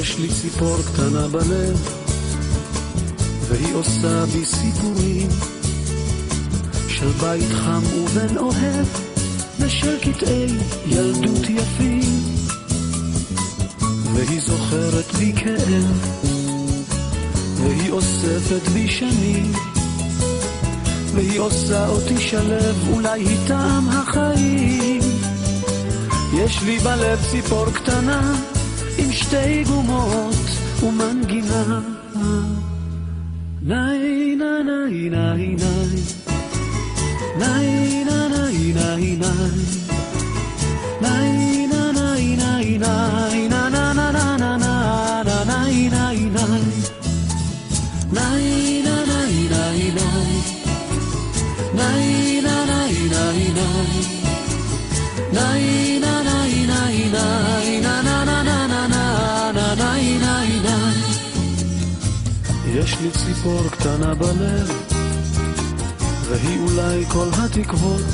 יש לי ציפור קטנה בלב, והיא עושה בי סיפורים של בית חם ובן אוהב, ושל קטעי ילדות יפים. והיא זוכרת בי כאב, והיא אוספת בי שנים, והיא עושה אותי שלב, אולי היא טעם החיים. יש לי בלב ציפור קטנה עם שתי גומות ומנגינה. נאי נאי נאי נאי נאי נאי נאי נאי נאי נאי נאי נאי נאי יש לי ציפור קטנה בלב, והיא אולי כל התקוות,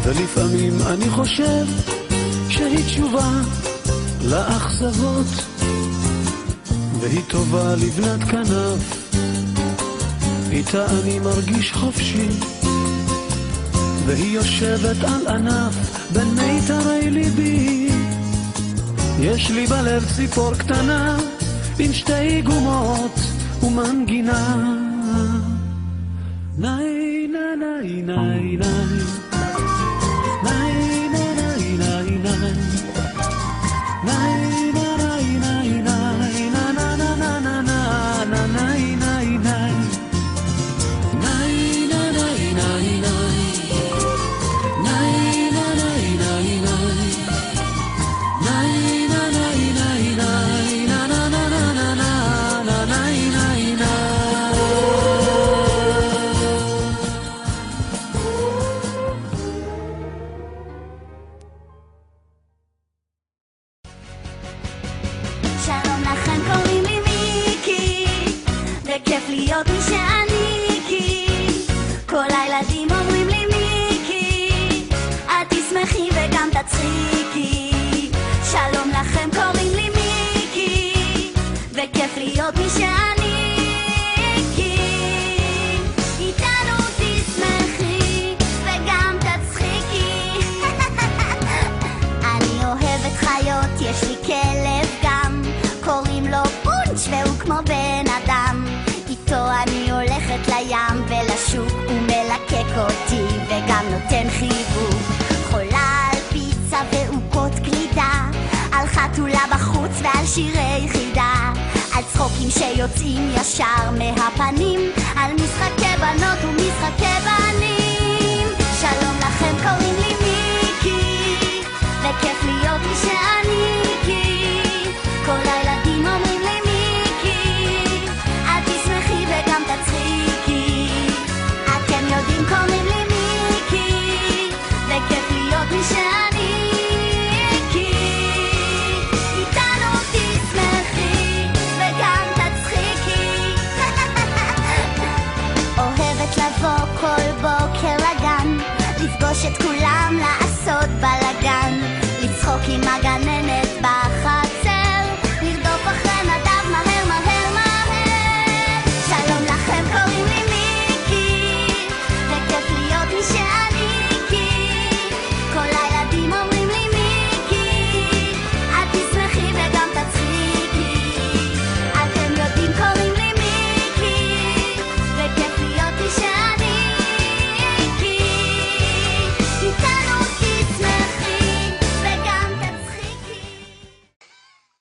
ולפעמים אני חושב שהיא תשובה לאכזבות, והיא טובה לבנת כנף, איתה אני מרגיש חופשי, והיא יושבת על ענף בין מיתרי ליבי. יש לי בלב ציפור קטנה עם שתי גומות ומנגינה. נאי נאי נאי נאי נאי נאי נאי נאי נאי נאי נאי שלום לכם, קוראים לי מיקי, וכיף להיות מי שאני כי כל הילדים אומרים לי מיקי, את תשמחי וגם תצחיקי. שלום לכם, קוראים לי מיקי, וכיף להיות מי שאני כי איתנו תשמחי וגם תצחיקי. אני אוהבת חיות, יש לי כלב גם, קוראים לו פונץ' והוא כמו בן אדם. איתו אני הולכת לים ולשוק, הוא מלקק אותי וגם נותן חיבוק. חולה על פיצה ועוגות קלידה, על חתולה בחוץ ועל שירי חידה, על צחוקים שיוצאים ישר מהפנים, על משחקי בנות ומשחקי בנים. שלום לכם, קוראים לי מיקי, וכיף להיות מי שאני כי כל הילדים אומרים לי מיקי, את תשמחי וגם תצחיקי. אתם יודעים, קוראים לי מיקי, וכיף להיות מי שאני כי איתנו תשמחי וגם תצחיקי. אוהבת לבוא כל בוקר לגן, לפגוש את כולם